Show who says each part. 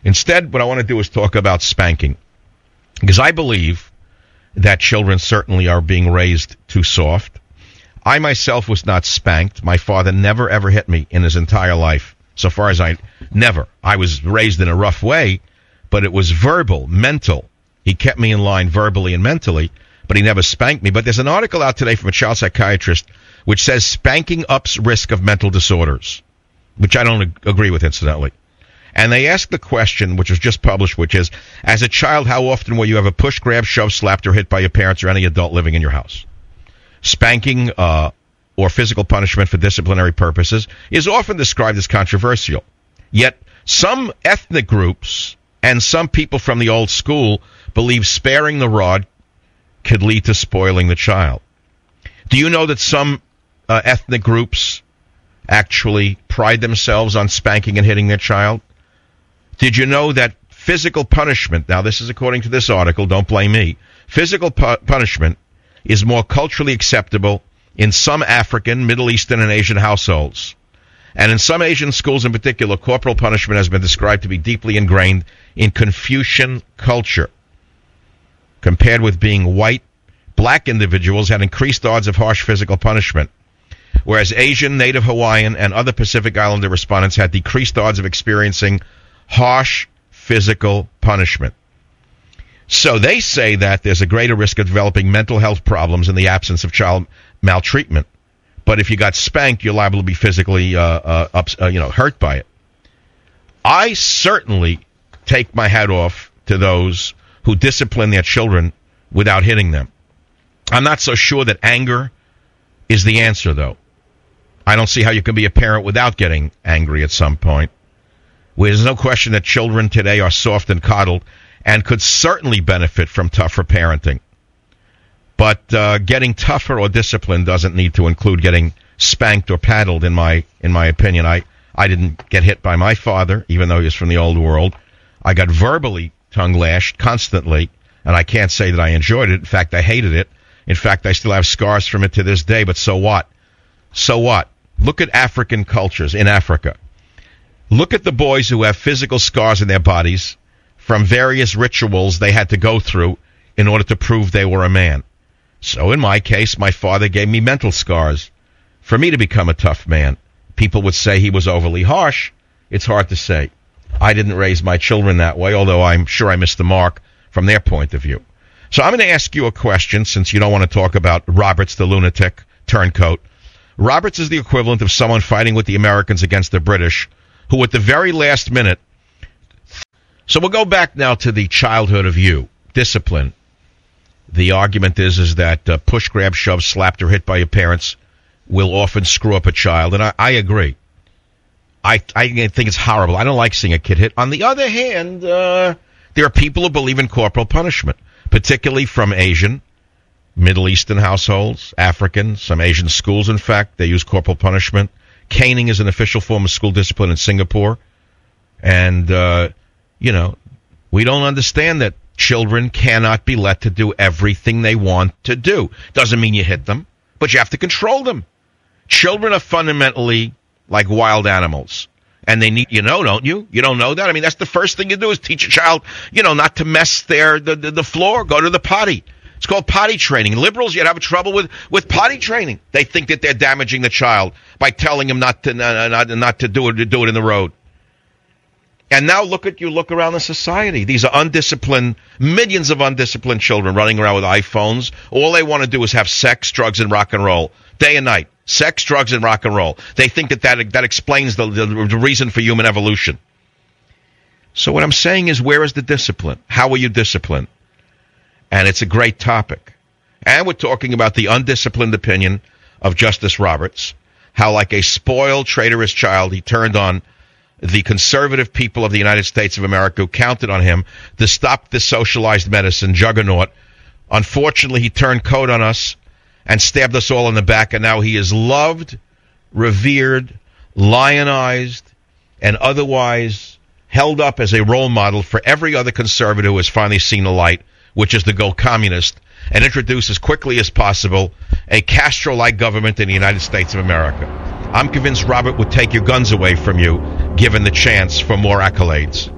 Speaker 1: Instead, what I want to do is talk about spanking. Because I believe that children certainly are being raised too soft. I myself was not spanked. My father never, ever hit me in his entire life. So far as never. I was raised in a rough way, but it was verbal, mental. He kept me in line verbally and mentally, but he never spanked me. But there's an article out today from a child psychiatrist which says spanking ups risk of mental disorders, which I don't agree with, incidentally. And they ask the question, which was just published, which is, as a child, how often were you ever pushed, grabbed, shoved, slapped, or hit by your parents or any adult living in your house? Spanking or physical punishment for disciplinary purposes is often described as controversial. Yet some ethnic groups and some people from the old school believe sparing the rod could lead to spoiling the child. Do you know that some ethnic groups actually pride themselves on spanking and hitting their child? Did you know that physical punishment, now this is according to this article, don't blame me, physical punishment is more culturally acceptable in some African, Middle Eastern, and Asian households. And in some Asian schools in particular, corporal punishment has been described to be deeply ingrained in Confucian culture. Compared with being white, black individuals had increased odds of harsh physical punishment, whereas Asian, Native Hawaiian, and other Pacific Islander respondents had decreased odds of experiencing harsh physical punishment. So they say that there's a greater risk of developing mental health problems in the absence of child maltreatment. But if you got spanked, you're liable to be physically hurt by it. I certainly take my hat off to those who discipline their children without hitting them. I'm not so sure that anger is the answer, though. I don't see how you can be a parent without getting angry at some point. There's no question that children today are soft and coddled and could certainly benefit from tougher parenting. But getting tougher or disciplined doesn't need to include getting spanked or paddled, in my opinion. I didn't get hit by my father, even though he was from the old world. I got verbally tongue-lashed constantly, and I can't say that I enjoyed it. In fact, I hated it. In fact, I still have scars from it to this day, but so what? So what? Look at African cultures in Africa. Look at the boys who have physical scars in their bodies from various rituals they had to go through in order to prove they were a man. So in my case, my father gave me mental scars for me to become a tough man. People would say he was overly harsh. It's hard to say. I didn't raise my children that way, although I'm sure I missed the mark from their point of view. So I'm going to ask you a question, since you don't want to talk about Roberts, the lunatic turncoat. Roberts is the equivalent of someone fighting with the Americans against the British, who at the very last minute... So we'll go back now to the childhood of you, discipline. The argument is that push, grab, shove, slapped, or hit by your parents will often screw up a child, and I agree. I think it's horrible. I don't like seeing a kid hit. On the other hand, there are people who believe in corporal punishment, particularly from Asian, Middle Eastern households, African, some Asian schools, in fact, they use corporal punishment. Caning is an official form of school discipline in Singapore. And, we don't understand that children cannot be let to do everything they want to do. Doesn't mean you hit them, but you have to control them. Children are fundamentally like wild animals. And they need, don't you? You don't know that? I mean, that's the first thing you do is teach a child, not to mess the floor, go to the potty. It's called potty training. Liberals, you'd have trouble with potty training. They think that they're damaging the child by telling him not to do it in the road. And now look around the society. These are undisciplined, millions of undisciplined children running around with iPhones. All they want to do is have sex, drugs, and rock and roll. Day and night. Sex, drugs, and rock and roll. They think that explains the reason for human evolution. So what I'm saying is, where is the discipline? How are you disciplined? And it's a great topic. And we're talking about the undisciplined opinion of Justice Roberts, how like a spoiled, traitorous child, he turned on the conservative people of the United States of America who counted on him to stop this socialized medicine juggernaut. Unfortunately, he turned coat on us and stabbed us all in the back, and now he is loved, revered, lionized, and otherwise held up as a role model for every other conservative who has finally seen the light, which is to go communist and introduce as quickly as possible a Castro-like government in the United States of America. I'm convinced Robert would take your guns away from you, given the chance for more accolades.